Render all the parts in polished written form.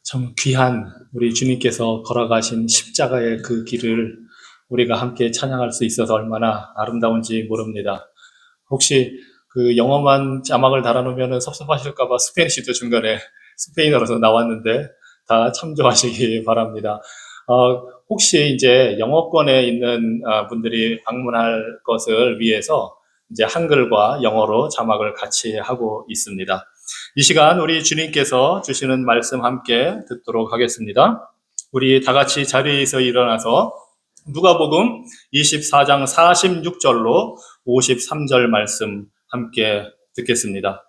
참 귀한 우리 주님께서 걸어가신 십자가의 그 길을 우리가 함께 찬양할 수 있어서 얼마나 아름다운지 모릅니다. 혹시 그 영어만 자막을 달아놓으면 섭섭하실까봐 스페니쉬도 중간에 스페인어로서 나왔는데 다 참조하시기 바랍니다. 혹시 이제 영어권에 있는 분들이 방문할 것을 위해서 이제 한글과 영어로 자막을 같이 하고 있습니다. 이 시간 우리 주님께서 주시는 말씀 함께 듣도록 하겠습니다. 우리 다 같이 자리에서 일어나서 누가복음 24장 46절로 53절 말씀 함께 듣겠습니다.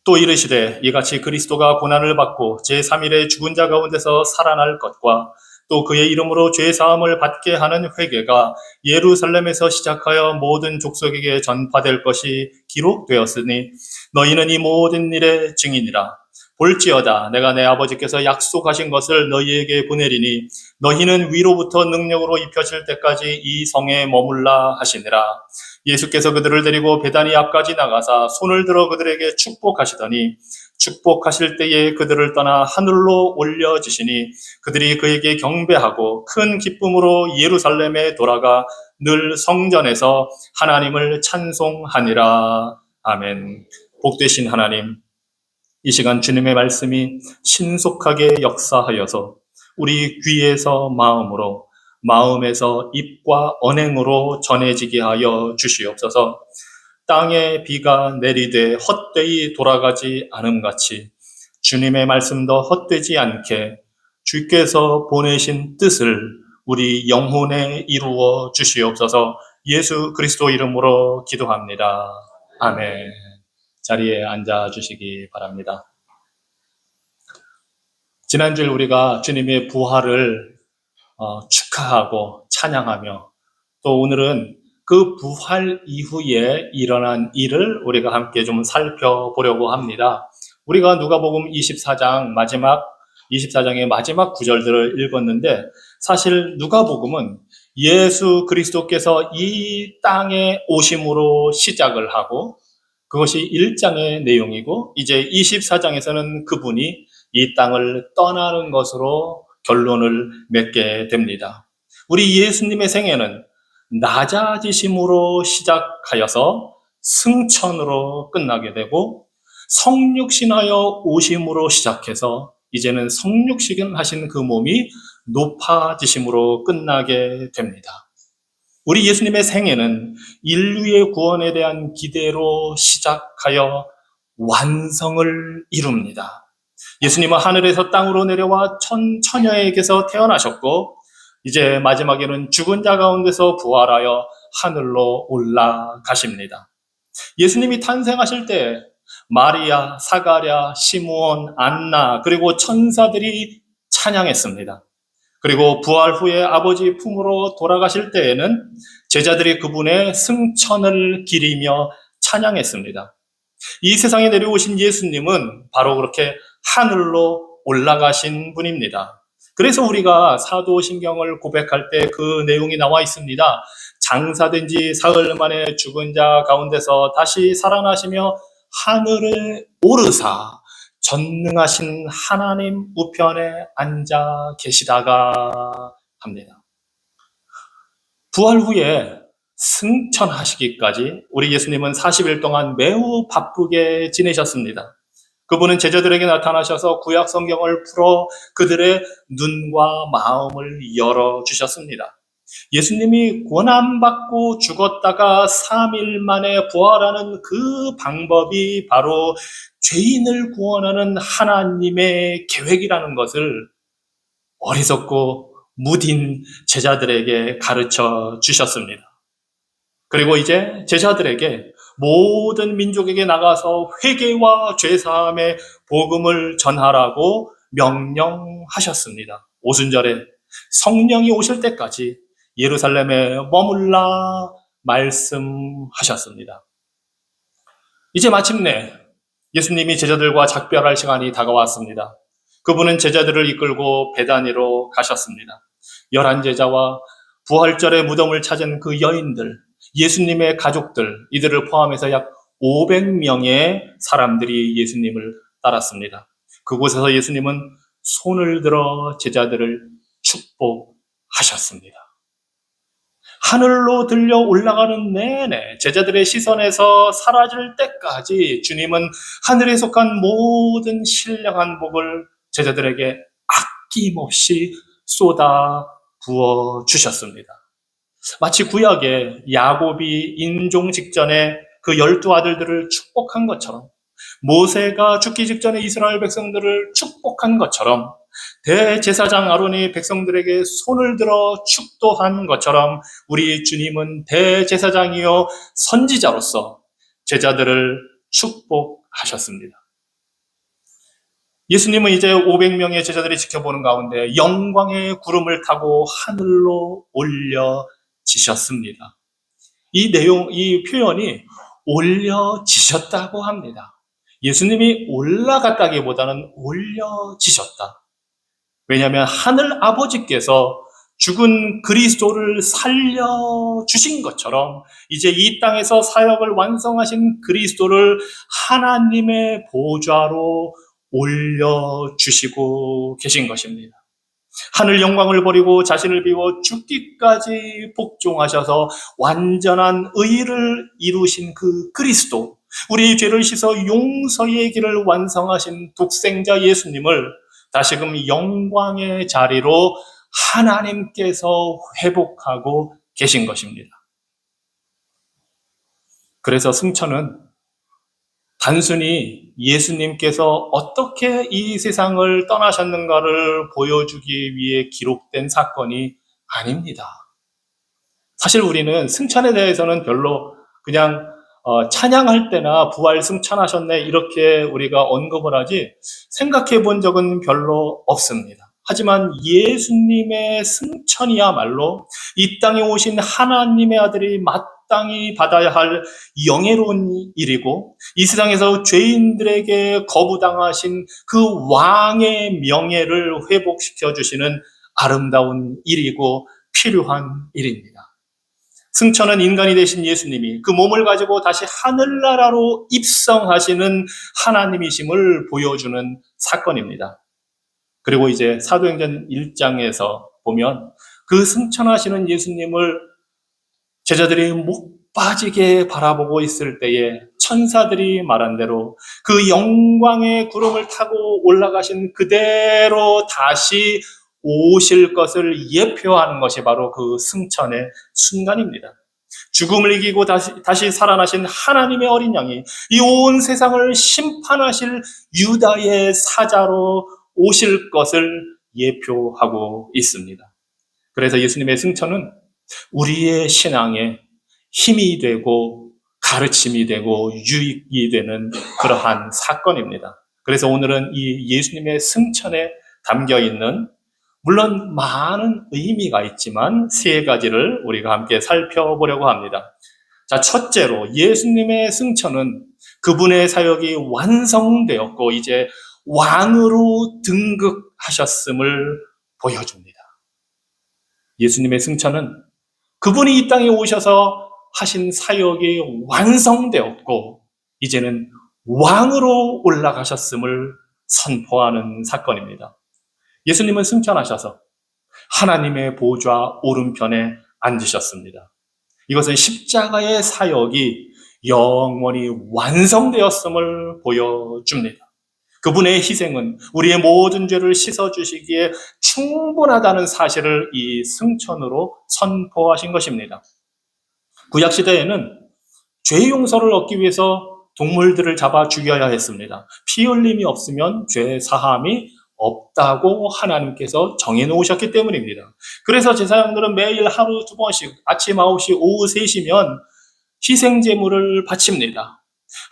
또 이르시되 이같이 그리스도가 고난을 받고 제3일에 죽은 자 가운데서 살아날 것과 또 그의 이름으로 죄사함을 받게 하는 회개가 예루살렘에서 시작하여 모든 족속에게 전파될 것이 기록되었으니 너희는 이 모든 일의 증인이라. 볼지어다 내가 내 아버지께서 약속하신 것을 너희에게 보내리니 너희는 위로부터 능력으로 입혀질 때까지 이 성에 머물라 하시니라. 예수께서 그들을 데리고 베다니 앞까지 나가사 손을 들어 그들에게 축복하시더니 축복하실 때에 그들을 떠나 하늘로 올려지시니 그들이 그에게 경배하고 큰 기쁨으로 예루살렘에 돌아가 늘 성전에서 하나님을 찬송하니라. 아멘. 복되신 하나님, 이 시간 주님의 말씀이 신속하게 역사하여서 우리 귀에서 마음으로, 마음에서 입과 언행으로 전해지게 하여 주시옵소서. 땅에 비가 내리되 헛되이 돌아가지 않음같이 주님의 말씀도 헛되지 않게 주께서 보내신 뜻을 우리 영혼에 이루어 주시옵소서. 예수 그리스도 이름으로 기도합니다. 아멘. 자리에 앉아 주시기 바랍니다. 지난주에 우리가 주님의 부활을 축하하고 찬양하며 또 오늘은 그 부활 이후에 일어난 일을 우리가 함께 좀 살펴보려고 합니다. 우리가 누가복음 24장의 마지막 구절들을 읽었는데 사실 누가복음은 예수 그리스도께서 이 땅에 오심으로 시작을 하고 그것이 1장의 내용이고 이제 24장에서는 그분이 이 땅을 떠나는 것으로 결론을 맺게 됩니다. 우리 예수님의 생애는 낮아지심으로 시작하여서 승천으로 끝나게 되고 성육신하여 오심으로 시작해서 이제는 성육신 하신 그 몸이 높아지심으로 끝나게 됩니다. 우리 예수님의 생애는 인류의 구원에 대한 기대로 시작하여 완성을 이룹니다. 예수님은 하늘에서 땅으로 내려와 처녀에게서 태어나셨고 이제 마지막에는 죽은 자 가운데서 부활하여 하늘로 올라가십니다. 예수님이 탄생하실 때 마리아, 사가랴, 시므온, 안나 그리고 천사들이 찬양했습니다. 그리고 부활 후에 아버지 품으로 돌아가실 때에는 제자들이 그분의 승천을 기리며 찬양했습니다. 이 세상에 내려오신 예수님은 바로 그렇게 하늘로 올라가신 분입니다. 그래서 우리가 사도신경을 고백할 때 그 내용이 나와 있습니다. 장사된 지 사흘 만에 죽은 자 가운데서 다시 살아나시며 하늘을 오르사 전능하신 하나님 우편에 앉아 계시다가 합니다. 부활 후에 승천하시기까지 우리 예수님은 40일 동안 매우 바쁘게 지내셨습니다. 그분은 제자들에게 나타나셔서 구약 성경을 풀어 그들의 눈과 마음을 열어주셨습니다. 예수님이 고난받고 죽었다가 3일 만에 부활하는 그 방법이 바로 죄인을 구원하는 하나님의 계획이라는 것을 어리석고 무딘 제자들에게 가르쳐 주셨습니다. 그리고 이제 제자들에게 모든 민족에게 나가서 회개와 죄사함의 복음을 전하라고 명령하셨습니다. 오순절에 성령이 오실 때까지 예루살렘에 머물라 말씀하셨습니다. 이제 마침내 예수님이 제자들과 작별할 시간이 다가왔습니다. 그분은 제자들을 이끌고 베다니로 가셨습니다. 11제자와 부활절에 무덤을 찾은 그 여인들, 예수님의 가족들, 이들을 포함해서 약 500명의 사람들이 예수님을 따랐습니다. 그곳에서 예수님은 손을 들어 제자들을 축복하셨습니다. 하늘로 들려 올라가는 내내 제자들의 시선에서 사라질 때까지 주님은 하늘에 속한 모든 신령한 복을 제자들에게 아낌없이 쏟아 부어 주셨습니다. 마치 구약에 야곱이 인종 직전에 그 12 아들들을 축복한 것처럼, 모세가 죽기 직전에 이스라엘 백성들을 축복한 것처럼, 대제사장 아론이 백성들에게 손을 들어 축도한 것처럼 우리 주님은 대제사장이요 선지자로서 제자들을 축복하셨습니다. 예수님은 이제 500명의 제자들이 지켜보는 가운데 영광의 구름을 타고 하늘로 올려지셨습니다. 이 표현이 올려지셨다고 합니다. 예수님이 올라갔다기보다는 올려지셨다. 왜냐하면 하늘 아버지께서 죽은 그리스도를 살려주신 것처럼 이제 이 땅에서 사역을 완성하신 그리스도를 하나님의 보좌로 올려주시고 계신 것입니다. 하늘 영광을 버리고 자신을 비워 죽기까지 복종하셔서 완전한 의를 이루신 그 그리스도, 우리의 죄를 씻어 용서의 길을 완성하신 독생자 예수님을 다시금 영광의 자리로 하나님께서 회복하고 계신 것입니다. 그래서 승천은 단순히 예수님께서 어떻게 이 세상을 떠나셨는가를 보여주기 위해 기록된 사건이 아닙니다. 사실 우리는 승천에 대해서는 별로 그냥 찬양할 때나 부활 승천하셨네 이렇게 우리가 언급을 하지 생각해 본 적은 별로 없습니다. 하지만 예수님의 승천이야말로 이 땅에 오신 하나님의 아들이 마땅히 받아야 할 영예로운 일이고, 이 세상에서 죄인들에게 거부당하신 그 왕의 명예를 회복시켜 주시는 아름다운 일이고 필요한 일입니다. 승천은 인간이 되신 예수님이 그 몸을 가지고 다시 하늘나라로 입성하시는 하나님이심을 보여주는 사건입니다. 그리고 이제 사도행전 1장에서 보면 그 승천하시는 예수님을 제자들이 목 빠지게 바라보고 있을 때에 천사들이 말한 대로 그 영광의 구름을 타고 올라가신 그대로 다시 오실 것을 예표하는 것이 바로 그 승천의 순간입니다. 죽음을 이기고 다시 살아나신 하나님의 어린 양이 이 온 세상을 심판하실 유다의 사자로 오실 것을 예표하고 있습니다. 그래서 예수님의 승천은 우리의 신앙에 힘이 되고 가르침이 되고 유익이 되는 그러한 사건입니다. 그래서 오늘은 이 예수님의 승천에 담겨 있는, 물론 많은 의미가 있지만 3가지를 우리가 함께 살펴보려고 합니다. 자, 첫째로 예수님의 승천은 그분의 사역이 완성되었고 이제 왕으로 등극하셨음을 보여줍니다. 예수님의 승천은 그분이 이 땅에 오셔서 하신 사역이 완성되었고 이제는 왕으로 올라가셨음을 선포하는 사건입니다. 예수님은 승천하셔서 하나님의 보좌 오른편에 앉으셨습니다. 이것은 십자가의 사역이 영원히 완성되었음을 보여줍니다. 그분의 희생은 우리의 모든 죄를 씻어주시기에 충분하다는 사실을 이 승천으로 선포하신 것입니다. 구약시대에는 죄 용서를 얻기 위해서 동물들을 잡아 죽여야 했습니다. 피 흘림이 없으면 죄 사함이 없다고 하나님께서 정해놓으셨기 때문입니다. 그래서 제사장들은 매일 하루 2번씩 아침 9시, 오후 3시면 희생제물을 바칩니다.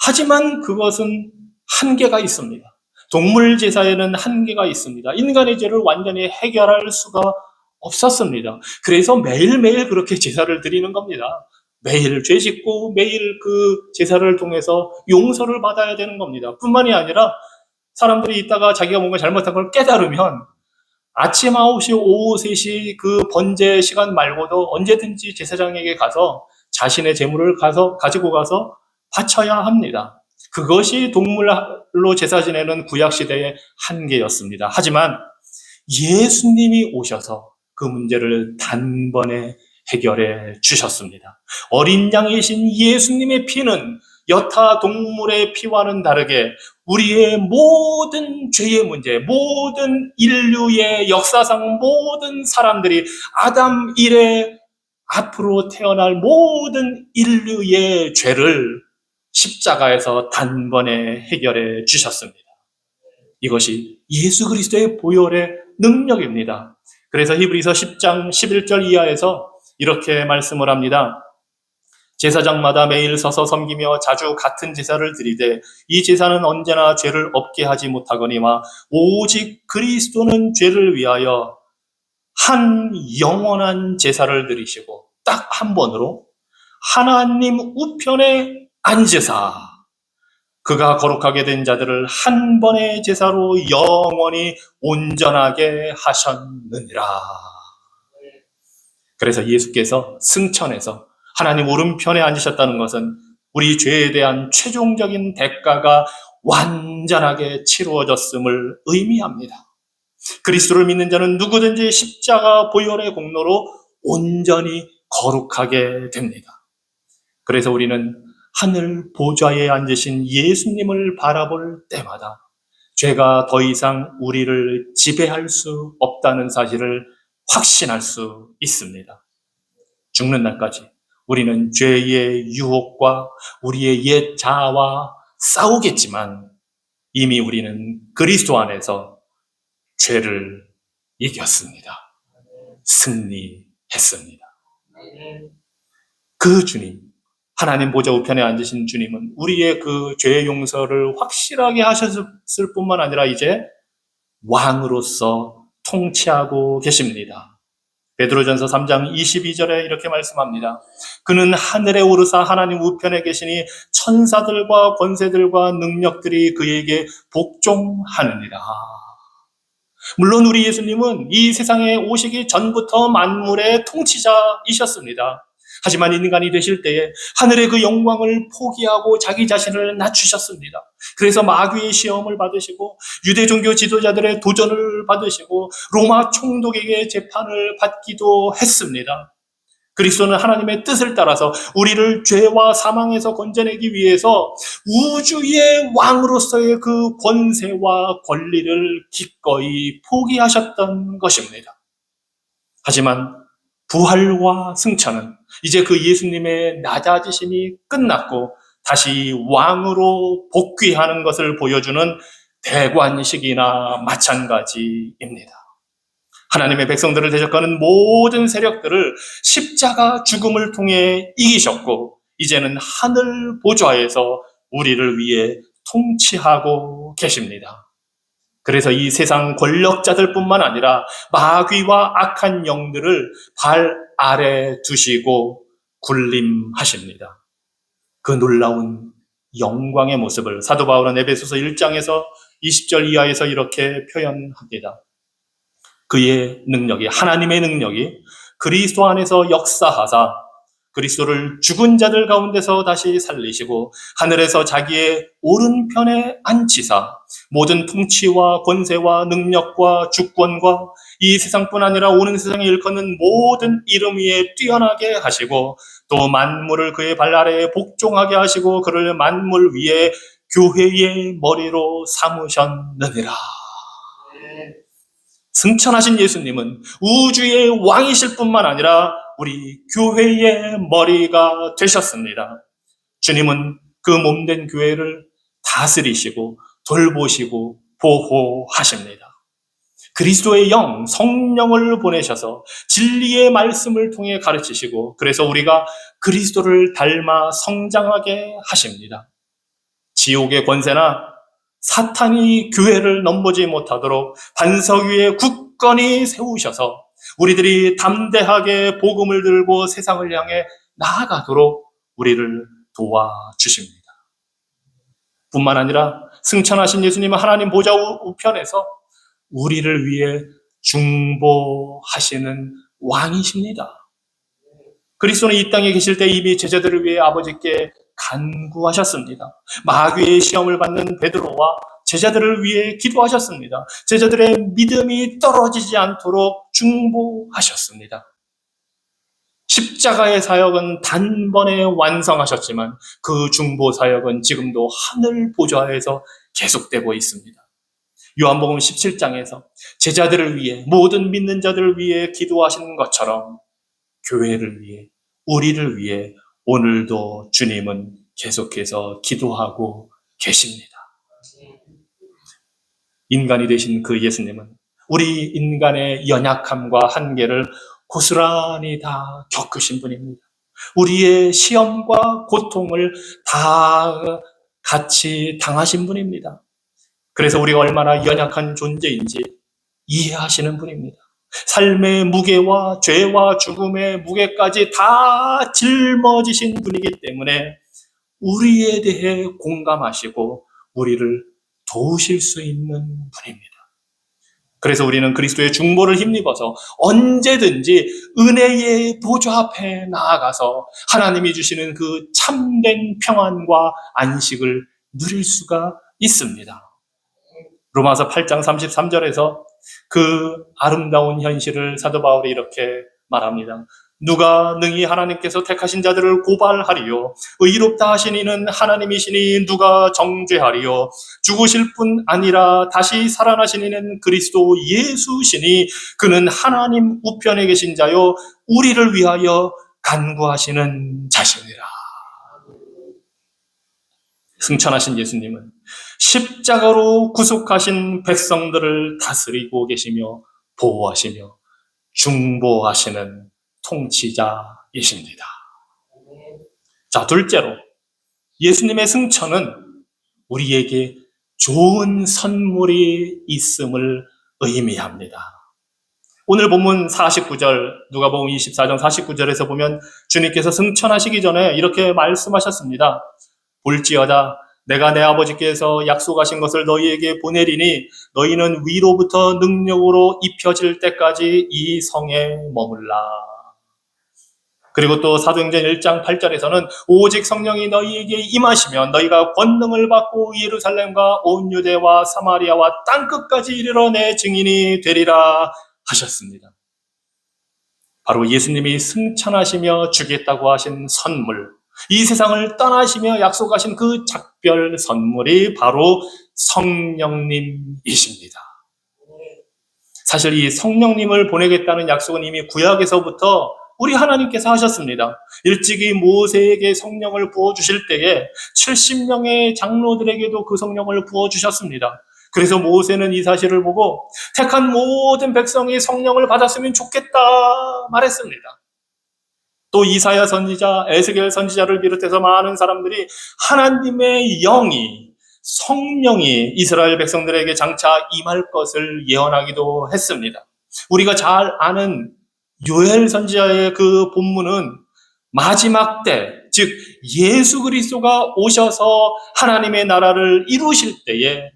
하지만 그것은 한계가 있습니다. 동물 제사에는 한계가 있습니다. 인간의 죄를 완전히 해결할 수가 없었습니다. 그래서 매일매일 그렇게 제사를 드리는 겁니다. 매일 죄 짓고 매일 그 제사를 통해서 용서를 받아야 되는 겁니다. 뿐만이 아니라 사람들이 있다가 자기가 뭔가 잘못한 걸 깨달으면 아침 9시, 오후 3시 그 번제 시간 말고도 언제든지 제사장에게 가서 자신의 재물을 가지고 가서 바쳐야 합니다. 그것이 동물로 제사 지내는 구약시대의 한계였습니다. 하지만 예수님이 오셔서 그 문제를 단번에 해결해 주셨습니다. 어린 양이신 예수님의 피는 여타 동물의 피와는 다르게 우리의 모든 죄의 문제, 모든 인류의 역사상 모든 사람들이 아담 이래 앞으로 태어날 모든 인류의 죄를 십자가에서 단번에 해결해 주셨습니다. 이것이 예수 그리스도의 보혈의 능력입니다. 그래서 히브리서 10장 11절 이하에서 이렇게 말씀을 합니다. 제사장마다 매일 서서 섬기며 자주 같은 제사를 드리되 이 제사는 언제나 죄를 없게 하지 못하거니와 오직 그리스도는 죄를 위하여 한 영원한 제사를 드리시고 딱 한 번으로 하나님 우편에 앉으사 그가 거룩하게 된 자들을 한 번의 제사로 영원히 온전하게 하셨느니라. 그래서 예수께서 승천해서 하나님 오른편에 앉으셨다는 것은 우리 죄에 대한 최종적인 대가가 완전하게 치루어졌음을 의미합니다. 그리스도를 믿는 자는 누구든지 십자가 보혈의 공로로 온전히 거룩하게 됩니다. 그래서 우리는 하늘 보좌에 앉으신 예수님을 바라볼 때마다 죄가 더 이상 우리를 지배할 수 없다는 사실을 확신할 수 있습니다. 죽는 날까지 우리는 죄의 유혹과 우리의 옛 자아와 싸우겠지만 이미 우리는 그리스도 안에서 죄를 이겼습니다. 승리했습니다. 그 주님, 하나님 보좌 우편에 앉으신 주님은 우리의 그 죄의 용서를 확실하게 하셨을 뿐만 아니라 이제 왕으로서 통치하고 계십니다. 베드로전서 3장 22절에 이렇게 말씀합니다. 그는 하늘에 오르사 하나님 우편에 계시니 천사들과 권세들과 능력들이 그에게 복종하느니라. 물론 우리 예수님은 이 세상에 오시기 전부터 만물의 통치자이셨습니다. 하지만 인간이 되실 때에 하늘의 그 영광을 포기하고 자기 자신을 낮추셨습니다. 그래서 마귀의 시험을 받으시고 유대 종교 지도자들의 도전을 받으시고 로마 총독에게 재판을 받기도 했습니다. 그리스도는 하나님의 뜻을 따라서 우리를 죄와 사망에서 건져내기 위해서 우주의 왕으로서의 그 권세와 권리를 기꺼이 포기하셨던 것입니다. 하지만 부활과 승천은 이제 그 예수님의 낮아지심이 끝났고 다시 왕으로 복귀하는 것을 보여주는 대관식이나 마찬가지입니다. 하나님의 백성들을 대적하는 모든 세력들을 십자가 죽음을 통해 이기셨고 이제는 하늘 보좌에서 우리를 위해 통치하고 계십니다. 그래서 이 세상 권력자들뿐만 아니라 마귀와 악한 영들을 발 아래 두시고 군림하십니다. 그 놀라운 영광의 모습을 사도 바울은 에베소서 1장에서 20절 이하에서 이렇게 표현합니다. 그의 능력이, 하나님의 능력이 그리스도 안에서 역사하사 그리스도를 죽은 자들 가운데서 다시 살리시고 하늘에서 자기의 오른편에 앉히사 모든 통치와 권세와 능력과 주권과 이 세상뿐 아니라 오는 세상에 일컫는 모든 이름 위에 뛰어나게 하시고 또 만물을 그의 발 아래에 복종하게 하시고 그를 만물 위에 교회의 머리로 삼으셨느니라. 승천하신 예수님은 우주의 왕이실 뿐만 아니라 우리 교회의 머리가 되셨습니다. 주님은 그 몸된 교회를 다스리시고 돌보시고 보호하십니다. 그리스도의 영, 성령을 보내셔서 진리의 말씀을 통해 가르치시고 그래서 우리가 그리스도를 닮아 성장하게 하십니다. 지옥의 권세나 사탄이 교회를 넘보지 못하도록 반석 위에 굳건히 세우셔서 우리들이 담대하게 복음을 들고 세상을 향해 나아가도록 우리를 도와주십니다. 뿐만 아니라 승천하신 예수님은 하나님 보좌 우편에서 우리를 위해 중보하시는 왕이십니다. 그리스도는 이 땅에 계실 때 이미 제자들을 위해 아버지께 간구하셨습니다. 마귀의 시험을 받는 베드로와 제자들을 위해 기도하셨습니다. 제자들의 믿음이 떨어지지 않도록 중보하셨습니다. 십자가의 사역은 단번에 완성하셨지만 그 중보 사역은 지금도 하늘 보좌에서 계속되고 있습니다. 요한복음 17장에서 제자들을 위해, 모든 믿는 자들을 위해 기도하시는 것처럼 교회를 위해, 우리를 위해 오늘도 주님은 계속해서 기도하고 계십니다. 인간이 되신 그 예수님은 우리 인간의 연약함과 한계를 고스란히 다 겪으신 분입니다. 우리의 시험과 고통을 다 같이 당하신 분입니다. 그래서 우리가 얼마나 연약한 존재인지 이해하시는 분입니다. 삶의 무게와 죄와 죽음의 무게까지 다 짊어지신 분이기 때문에 우리에 대해 공감하시고 우리를 도우실 수 있는 분입니다. 그래서 우리는 그리스도의 중보를 힘입어서 언제든지 은혜의 보좌 앞에 나아가서 하나님이 주시는 그 참된 평안과 안식을 누릴 수가 있습니다. 로마서 8장 33절에서 그 아름다운 현실을 사도 바울이 이렇게 말합니다. 누가 능히 하나님께서 택하신 자들을 고발하리요? 의롭다 하신 이는 하나님이시니 누가 정죄하리요? 죽으실 뿐 아니라 다시 살아나신 이는 그리스도 예수시니 그는 하나님 우편에 계신 자요 우리를 위하여 간구하시는 자시니라. 승천하신 예수님은 십자가로 구속하신 백성들을 다스리고 계시며 보호하시며 중보하시는 통치자이십니다. 자, 둘째로 예수님의 승천은 우리에게 좋은 선물이 있음을 의미합니다. 오늘 본문 49절, 누가복음 24장 49절에서 보면 주님께서 승천하시기 전에 이렇게 말씀하셨습니다. 볼지어다 내가 내 아버지께서 약속하신 것을 너희에게 보내리니 너희는 위로부터 능력으로 입혀질 때까지 이 성에 머물라. 그리고 또 사도행전 1장 8절에서는 오직 성령이 너희에게 임하시면 너희가 권능을 받고 예루살렘과 온 유대와 사마리아와 땅끝까지 이르러 내 증인이 되리라 하셨습니다. 바로 예수님이 승천하시며 주겠다고 하신 선물, 이 세상을 떠나시며 약속하신 그 작별 선물이 바로 성령님이십니다. 사실 이 성령님을 보내겠다는 약속은 이미 구약에서부터 우리 하나님께서 하셨습니다. 일찍이 모세에게 성령을 부어주실 때에 70명의 장로들에게도 그 성령을 부어주셨습니다. 그래서 모세는 이 사실을 보고 택한 모든 백성이 성령을 받았으면 좋겠다 말했습니다. 또 이사야 선지자, 에스겔 선지자를 비롯해서 많은 사람들이 하나님의 영이, 성령이 이스라엘 백성들에게 장차 임할 것을 예언하기도 했습니다. 우리가 잘 아는 요엘 선지자의 그 본문은 마지막 때, 즉 예수 그리스도가 오셔서 하나님의 나라를 이루실 때에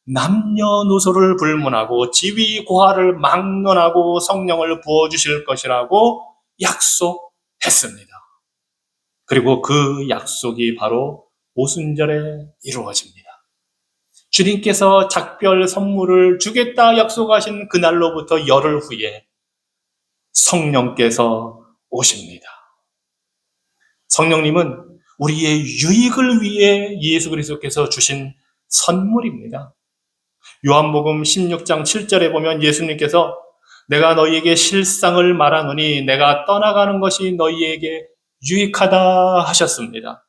남녀노소를 불문하고 지위 고하를 막론하고 성령을 부어주실 것이라고 약속했습니다. 그리고 그 약속이 바로 오순절에 이루어집니다. 주님께서 작별 선물을 주겠다 약속하신 그날로부터 열흘 후에 성령께서 오십니다. 성령님은 우리의 유익을 위해 예수 그리스도께서 주신 선물입니다. 요한복음 16장 7절에 보면 예수님께서 내가 너희에게 실상을 말하노니 내가 떠나가는 것이 너희에게 유익하다 하셨습니다.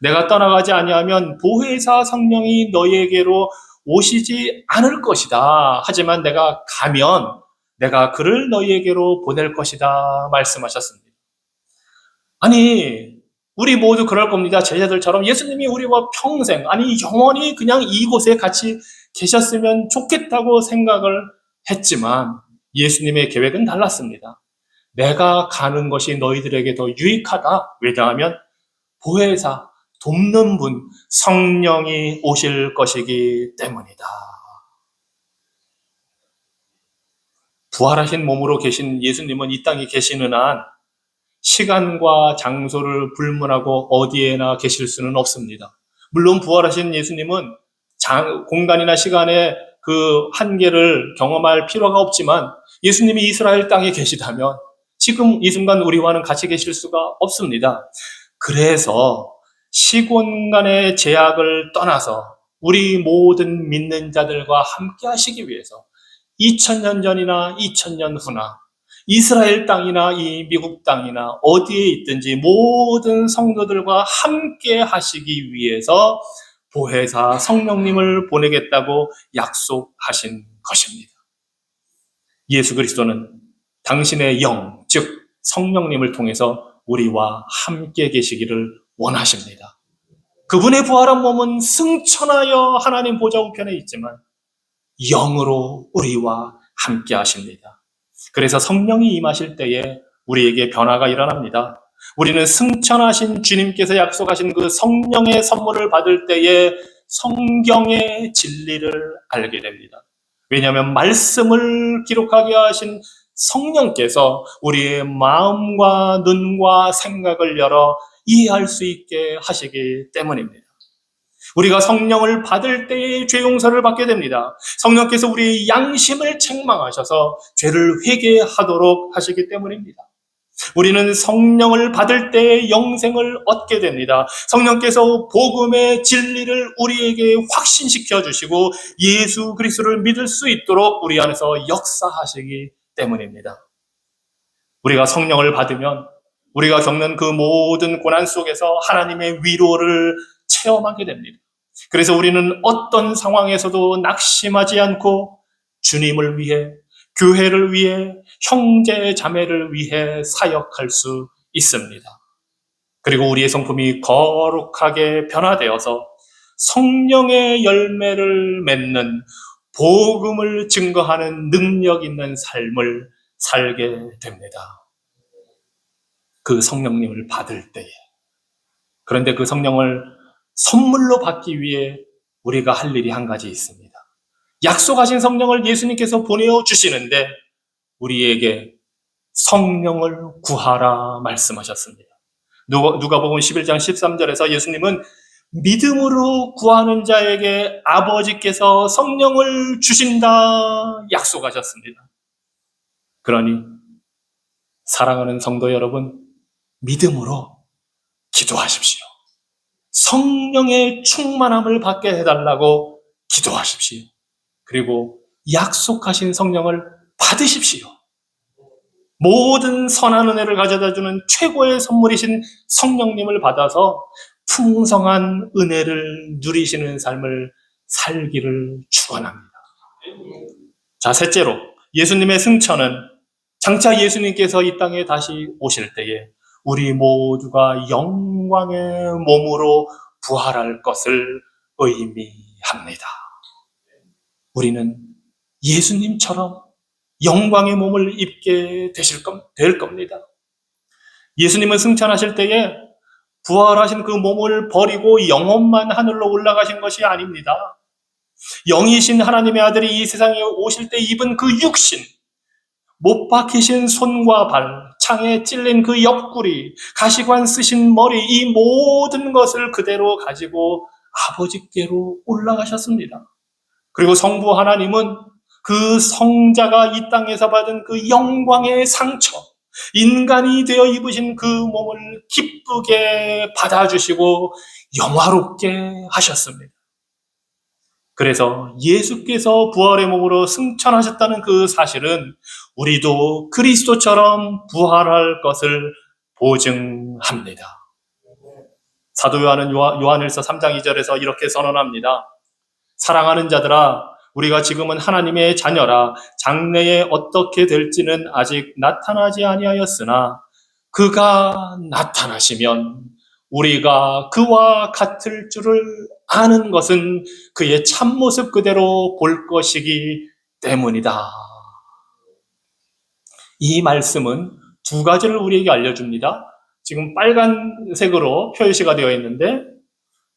내가 떠나가지 아니하면 보혜사 성령이 너희에게로 오시지 않을 것이다. 하지만 내가 가면 내가 그를 너희에게로 보낼 것이다 말씀하셨습니다. 아니, 우리 모두 그럴 겁니다. 제자들처럼 예수님이 우리와 평생, 아니 영원히 그냥 이곳에 같이 계셨으면 좋겠다고 생각을 했지만 예수님의 계획은 달랐습니다. 내가 가는 것이 너희들에게 더 유익하다. 왜냐하면 보혜사, 돕는 분, 성령이 오실 것이기 때문이다. 부활하신 몸으로 계신 예수님은 이 땅에 계시는 한 시간과 장소를 불문하고 어디에나 계실 수는 없습니다. 물론 부활하신 예수님은 공간이나 시간의 그 한계를 경험할 필요가 없지만 예수님이 이스라엘 땅에 계시다면 지금 이 순간 우리와는 같이 계실 수가 없습니다. 그래서 시공간의 제약을 떠나서 우리 모든 믿는 자들과 함께 하시기 위해서 2000년 전이나 2000년 후나 이스라엘 땅이나 이 미국 땅이나 어디에 있든지 모든 성도들과 함께 하시기 위해서 보혜사 성령님을 보내겠다고 약속하신 것입니다. 예수 그리스도는 당신의 영, 즉 성령님을 통해서 우리와 함께 계시기를 원하십니다. 그분의 부활한 몸은 승천하여 하나님 보좌 우편에 있지만 영으로 우리와 함께 하십니다. 그래서 성령이 임하실 때에 우리에게 변화가 일어납니다. 우리는 승천하신 주님께서 약속하신 그 성령의 선물을 받을 때에 성경의 진리를 알게 됩니다. 왜냐하면 말씀을 기록하게 하신 성령께서 우리의 마음과 눈과 생각을 열어 이해할 수 있게 하시기 때문입니다. 우리가 성령을 받을 때에 죄 용서를 받게 됩니다. 성령께서 우리의 양심을 책망하셔서 죄를 회개하도록 하시기 때문입니다. 우리는 성령을 받을 때에 영생을 얻게 됩니다. 성령께서 복음의 진리를 우리에게 확신시켜 주시고 예수 그리스도를 믿을 수 있도록 우리 안에서 역사하시기 때문입니다. 우리가 성령을 받으면 우리가 겪는 그 모든 고난 속에서 하나님의 위로를 체험하게 됩니다. 그래서 우리는 어떤 상황에서도 낙심하지 않고 주님을 위해, 교회를 위해, 형제 자매를 위해 사역할 수 있습니다. 그리고 우리의 성품이 거룩하게 변화되어서 성령의 열매를 맺는 복음을 증거하는 능력 있는 삶을 살게 됩니다. 그 성령님을 받을 때에. 그런데 그 성령을 선물로 받기 위해 우리가 할 일이 한 가지 있습니다. 약속하신 성령을 예수님께서 보내주시는데 우리에게 성령을 구하라 말씀하셨습니다. 누가복음 11장 13절에서 예수님은 믿음으로 구하는 자에게 아버지께서 성령을 주신다 약속하셨습니다. 그러니 사랑하는 성도 여러분, 믿음으로 기도하십시오. 성령의 충만함을 받게 해달라고 기도하십시오. 그리고 약속하신 성령을 받으십시오. 모든 선한 은혜를 가져다주는 최고의 선물이신 성령님을 받아서 풍성한 은혜를 누리시는 삶을 살기를 축원합니다. 자, 셋째로 예수님의 승천은 장차 예수님께서 이 땅에 다시 오실 때에 우리 모두가 영광의 몸으로 부활할 것을 의미합니다. 우리는 예수님처럼 영광의 몸을 입게 될 겁니다. 예수님은 승천하실 때에 부활하신 그 몸을 버리고 영혼만 하늘로 올라가신 것이 아닙니다. 영이신 하나님의 아들이 이 세상에 오실 때 입은 그 육신, 못 박히신 손과 발, 창에 찔린 그 옆구리, 가시관 쓰신 머리, 이 모든 것을 그대로 가지고 아버지께로 올라가셨습니다. 그리고 성부 하나님은 그 성자가 이 땅에서 받은 그 영광의 상처, 인간이 되어 입으신 그 몸을 기쁘게 받아주시고 영화롭게 하셨습니다. 그래서 예수께서 부활의 몸으로 승천하셨다는 그 사실은 우리도 그리스도처럼 부활할 것을 보증합니다. 사도 요한은 요한일서 3장 2절에서 이렇게 선언합니다. 사랑하는 자들아, 우리가 지금은 하나님의 자녀라. 장래에 어떻게 될지는 아직 나타나지 아니하였으나 그가 나타나시면 우리가 그와 같을 줄을 아는 것은 그의 참모습 그대로 볼 것이기 때문이다. 이 말씀은 두 가지를 우리에게 알려줍니다. 지금 빨간색으로 표시가 되어 있는데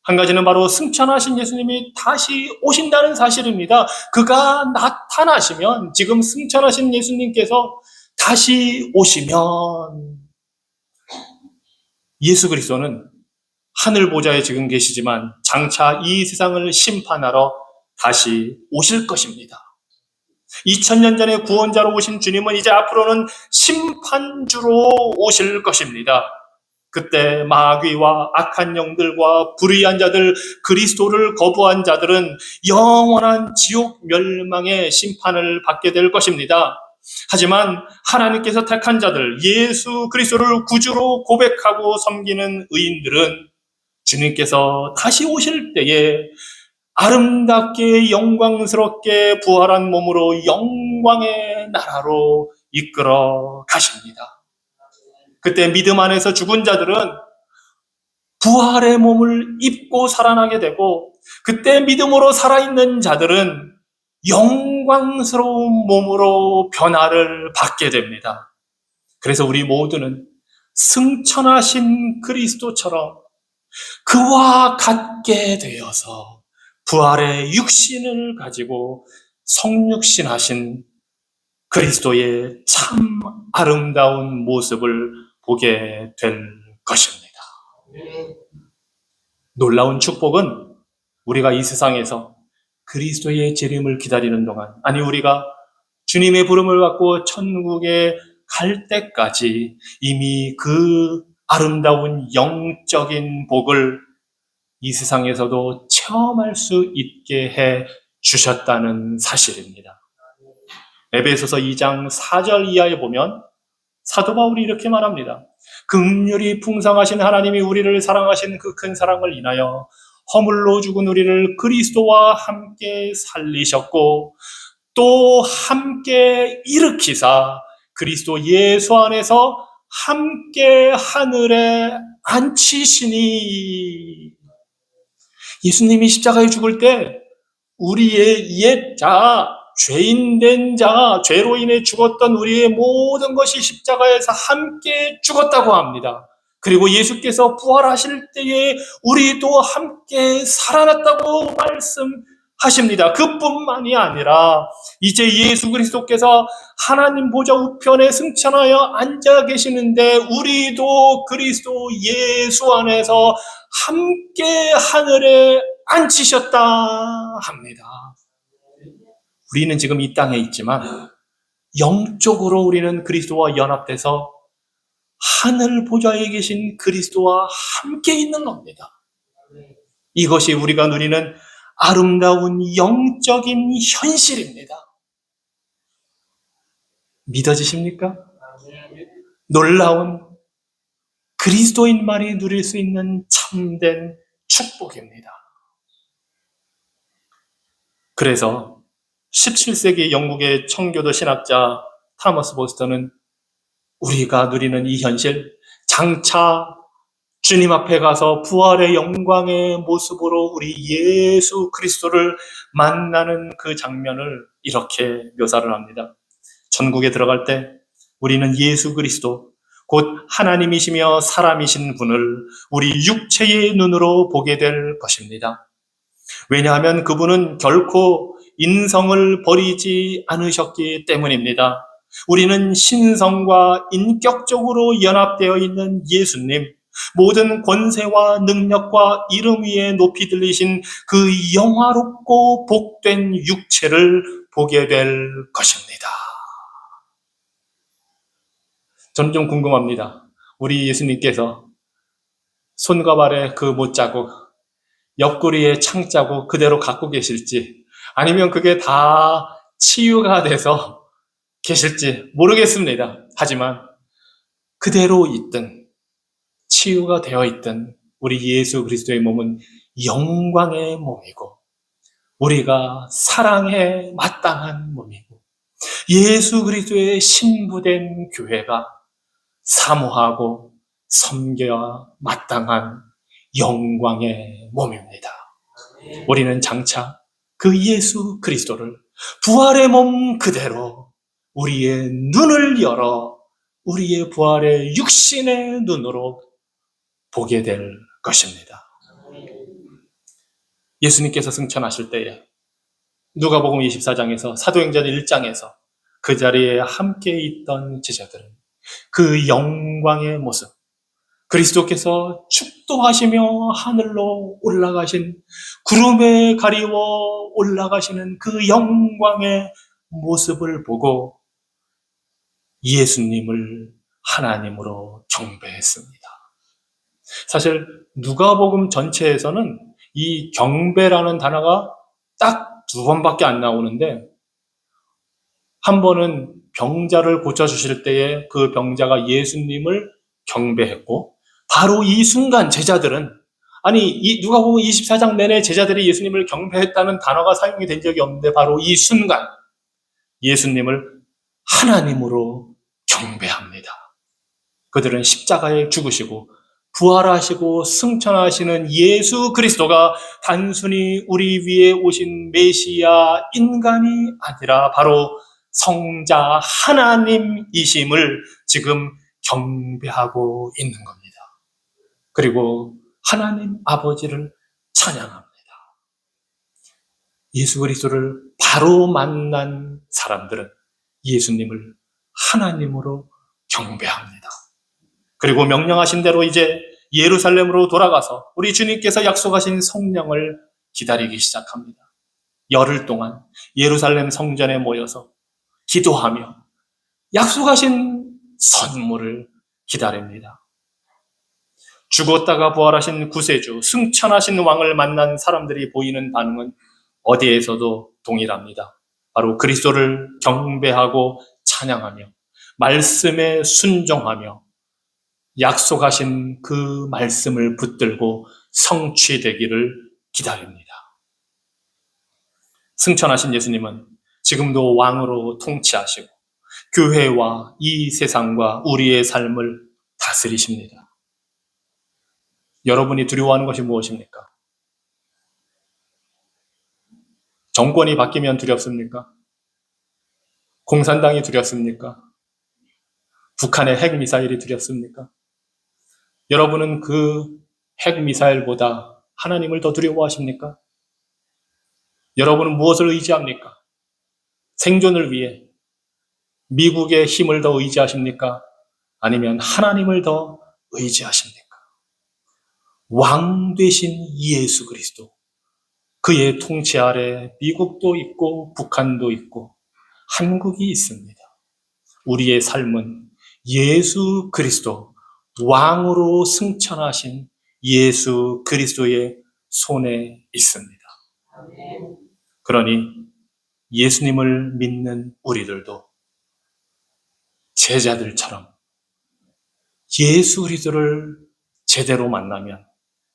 한 가지는 바로 승천하신 예수님이 다시 오신다는 사실입니다. 그가 나타나시면, 지금 승천하신 예수님께서 다시 오시면 예수 그리스도는 하늘 보좌에 지금 계시지만 장차 이 세상을 심판하러 다시 오실 것입니다. 2000년 전에 구원자로 오신 주님은 이제 앞으로는 심판주로 오실 것입니다. 그때 마귀와 악한 영들과 불의한 자들, 그리스도를 거부한 자들은 영원한 지옥 멸망의 심판을 받게 될 것입니다. 하지만 하나님께서 택한 자들, 예수 그리스도를 구주로 고백하고 섬기는 의인들은 주님께서 다시 오실 때에 아름답게 영광스럽게 부활한 몸으로 영광의 나라로 이끌어 가십니다. 그때 믿음 안에서 죽은 자들은 부활의 몸을 입고 살아나게 되고, 그때 믿음으로 살아있는 자들은 영광스러운 몸으로 변화를 받게 됩니다. 그래서 우리 모두는 승천하신 그리스도처럼 그와 같게 되어서 부활의 육신을 가지고 성육신하신 그리스도의 참 아름다운 모습을 보게 될 것입니다. 놀라운 축복은 우리가 이 세상에서 그리스도의 재림을 기다리는 동안, 아니 우리가 주님의 부름을 받고 천국에 갈 때까지 이미 그 아름다운 영적인 복을 이 세상에서도 체험할 수 있게 해 주셨다는 사실입니다. 에베소서 2장 4절 이하에 보면 사도 바울이 이렇게 말합니다. 긍휼이 풍성하신 하나님이 우리를 사랑하신 그 큰 사랑을 인하여 허물로 죽은 우리를 그리스도와 함께 살리셨고 또 함께 일으키사 그리스도 예수 안에서 함께 하늘에 앉히시니. 예수님이 십자가에 죽을 때 우리의 옛 자, 죄인된 자, 죄로 인해 죽었던 우리의 모든 것이 십자가에서 함께 죽었다고 합니다. 그리고 예수께서 부활하실 때에 우리도 함께 살아났다고 말씀하십니다. 그뿐만이 아니라 이제 예수 그리스도께서 하나님 보좌 우편에 승천하여 앉아 계시는데 우리도 그리스도 예수 안에서 함께 하늘에 앉히셨다 합니다. 우리는 지금 이 땅에 있지만 영적으로 우리는 그리스도와 연합돼서 하늘 보좌에 계신 그리스도와 함께 있는 겁니다. 이것이 우리가 누리는 아름다운 영적인 현실입니다. 믿어지십니까? 놀라운 그리스도인만이 누릴 수 있는 참된 축복입니다. 그래서 17세기 영국의 청교도 신학자 타머스 보스턴은 우리가 누리는 이 현실, 장차 주님 앞에 가서 부활의 영광의 모습으로 우리 예수 그리스도를 만나는 그 장면을 이렇게 묘사를 합니다. 천국에 들어갈 때 우리는 예수 그리스도, 곧 하나님이시며 사람이신 분을 우리 육체의 눈으로 보게 될 것입니다. 왜냐하면 그분은 결코 인성을 버리지 않으셨기 때문입니다. 우리는 신성과 인격적으로 연합되어 있는 예수님, 모든 권세와 능력과 이름 위에 높이 들리신 그 영화롭고 복된 육체를 보게 될 것입니다. 저는 좀 궁금합니다. 우리 예수님께서 손과 발에 그 못자국, 옆구리에 창자국 그대로 갖고 계실지, 아니면 그게 다 치유가 돼서 계실지 모르겠습니다. 하지만 그대로 있든 치유가 되어 있든 우리 예수 그리스도의 몸은 영광의 몸이고 우리가 사랑에 마땅한 몸이고 예수 그리스도의 신부된 교회가 사모하고 섬겨야 마땅한 영광의 몸입니다. 우리는 장차 그 예수 그리스도를 부활의 몸 그대로 우리의 눈을 열어 우리의 부활의 육신의 눈으로 보게 될 것입니다. 예수님께서 승천하실 때에 누가복음 24장에서 사도행전 1장에서 그 자리에 함께 있던 제자들은 그 영광의 모습, 그리스도께서 축도하시며 하늘로 올라가신, 구름에 가리워 올라가시는 그 영광의 모습을 보고 예수님을 하나님으로 경배했습니다. 사실 누가복음 전체에서는 이 경배라는 단어가 딱 2번밖에 안 나오는데, 한 번은 병자를 고쳐주실 때에 그 병자가 예수님을 경배했고, 바로 이 순간 제자들은, 아니 이 누가복음 24장 내내 제자들이 예수님을 경배했다는 단어가 사용이 된 적이 없는데, 바로 이 순간 예수님을 하나님으로 경배합니다. 그들은 십자가에 죽으시고 부활하시고 승천하시는 예수 그리스도가 단순히 우리 위에 오신 메시아 인간이 아니라 바로 성자 하나님이심을 지금 경배하고 있는 겁니다. 그리고 하나님 아버지를 찬양합니다. 예수 그리스도를 바로 만난 사람들은 예수님을 하나님으로 경배합니다. 그리고 명령하신 대로 이제 예루살렘으로 돌아가서 우리 주님께서 약속하신 성령을 기다리기 시작합니다. 열흘 동안 예루살렘 성전에 모여서 기도하며 약속하신 선물을 기다립니다. 죽었다가 부활하신 구세주, 승천하신 왕을 만난 사람들이 보이는 반응은 어디에서도 동일합니다. 바로 그리스도를 경배하고 찬양하며 말씀에 순종하며 약속하신 그 말씀을 붙들고 성취되기를 기다립니다. 승천하신 예수님은 지금도 왕으로 통치하시고 교회와 이 세상과 우리의 삶을 다스리십니다. 여러분이 두려워하는 것이 무엇입니까? 정권이 바뀌면 두렵습니까? 공산당이 두렵습니까? 북한의 핵미사일이 두렵습니까? 여러분은 그 핵미사일보다 하나님을 더 두려워하십니까? 여러분은 무엇을 의지합니까? 생존을 위해 미국의 힘을 더 의지하십니까? 아니면 하나님을 더 의지하십니까? 왕 되신 예수 그리스도, 그의 통치 아래 미국도 있고 북한도 있고 한국이 있습니다. 우리의 삶은 예수 그리스도, 왕으로 승천하신 예수 그리스도의 손에 있습니다. 그러니 예수님을 믿는 우리들도 제자들처럼 예수 그리스도를 제대로 만나면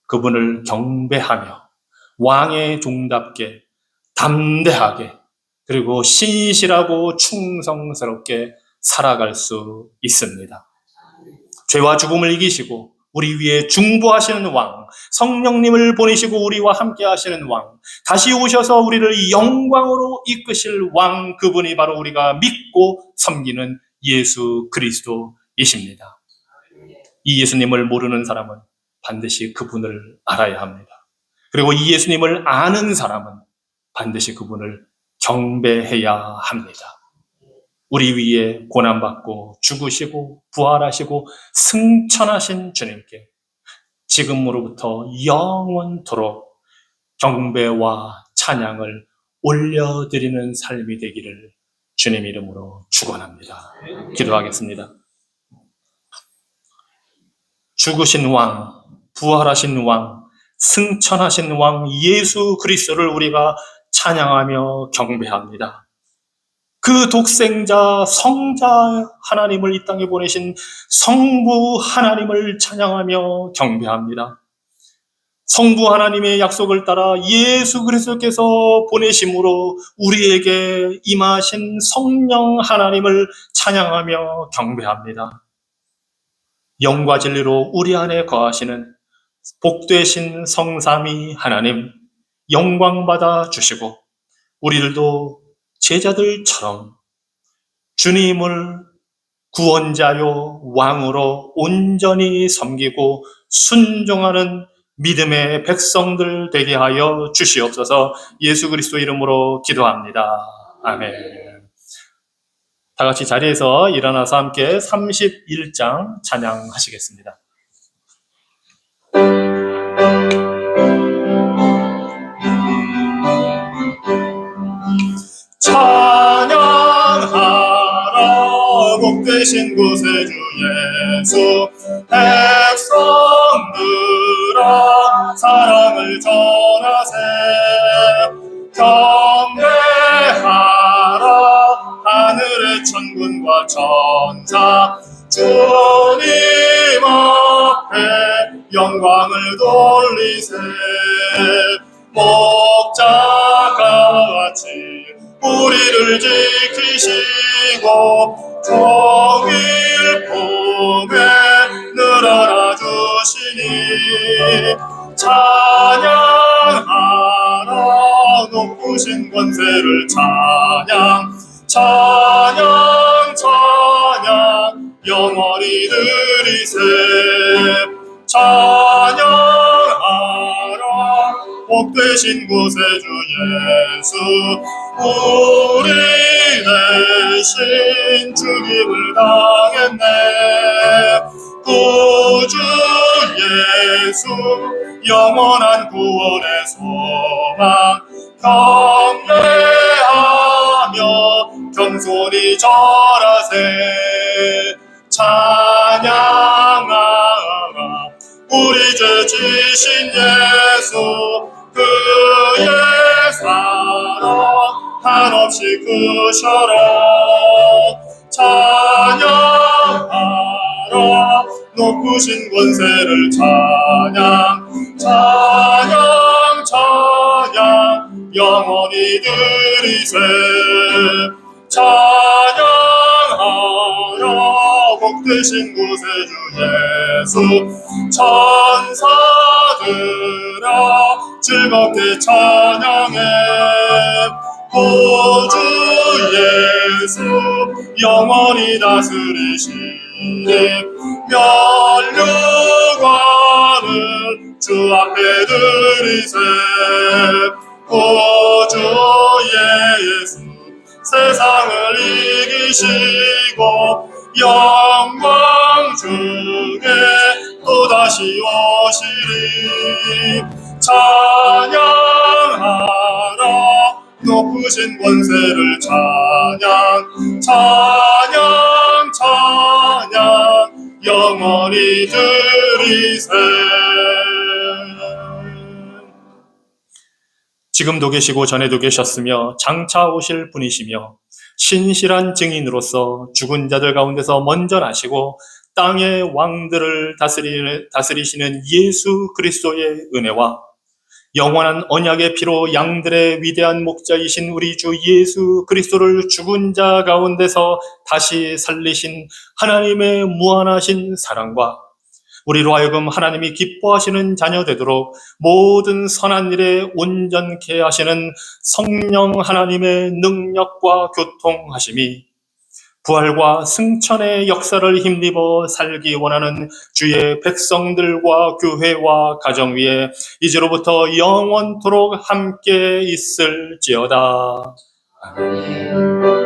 그분을 경배하며 왕의 종답게 담대하게 그리고 신실하고 충성스럽게 살아갈 수 있습니다. 죄와 죽음을 이기시고 우리 위에 중보하시는 왕, 성령님을 보내시고 우리와 함께 하시는 왕, 다시 오셔서 우리를 영광으로 이끄실 왕, 그분이 바로 우리가 믿고 섬기는 예수 그리스도이십니다. 이 예수님을 모르는 사람은 반드시 그분을 알아야 합니다. 그리고 이 예수님을 아는 사람은 반드시 그분을 경배해야 합니다. 우리 위에 고난받고 죽으시고 부활하시고 승천하신 주님께 지금으로부터 영원토록 경배와 찬양을 올려드리는 삶이 되기를 주님 이름으로 축원합니다. 기도하겠습니다. 죽으신 왕, 부활하신 왕, 승천하신 왕 예수 그리스도를 우리가 찬양하며 경배합니다. 그 독생자 성자 하나님을 이 땅에 보내신 성부 하나님을 찬양하며 경배합니다. 성부 하나님의 약속을 따라 예수 그리스도께서 보내심으로 우리에게 임하신 성령 하나님을 찬양하며 경배합니다. 영과 진리로 우리 안에 거하시는 복되신 성삼위 하나님 영광 받아 주시고 우리들도 제자들처럼 주님을 구원자요 왕으로 온전히 섬기고 순종하는 믿음의 백성들 되게 하여 주시옵소서. 예수 그리스도 이름으로 기도합니다. 아멘. 다 같이 자리에서 일어나서 함께 31장 찬양하시겠습니다. 찬양하라 복되신 구세주 예수 백성들아 사랑을 전하세 경배하라 하늘의 천군과 천사 주님 앞에 영광을 돌리세 목자가 같이 우리를 지키시고 종일 품에 늘어나 주시니 찬양하라 높으신 권세를 찬양 찬양 찬양 영원히 드리세 찬양하라 복되신 구세주 예수 우리 대신 죽임을 당했네 구주 예수 영원한 구원의 소망 경배하며 겸손히 절하세 찬양하라 우리 죄 지신 예수 그의 사랑 한없이 크셔라 찬양하라 높으신 권세를 찬양 찬양 찬양 영원히 드리세 찬양하라 복되신 구세주 예수 천사들아 즐겁게 찬양해 구주 예수 영원히 다스리시니 면류관을 주 앞에 드리세 구주 예수 세상을 이기시고 영광 중에 또다시 오시리 찬양하라 높으신 권세를 찬양 찬양 찬양 영원히 드리세 지금도 계시고 전에도 계셨으며 장차 오실 분이시며 신실한 증인으로서 죽은 자들 가운데서 먼저 나시고 땅의 왕들을 다스리시는 예수 그리스도의 은혜와 영원한 언약의 피로 양들의 위대한 목자이신 우리 주 예수 그리스도를 죽은 자 가운데서 다시 살리신 하나님의 무한하신 사랑과 우리로 하여금 하나님이 기뻐하시는 자녀 되도록 모든 선한 일에 온전케 하시는 성령 하나님의 능력과 교통하심이 부활과 승천의 역사를 힘입어 살기 원하는 주의 백성들과 교회와 가정 위에 이제로부터 영원토록 함께 있을지어다. 아멘.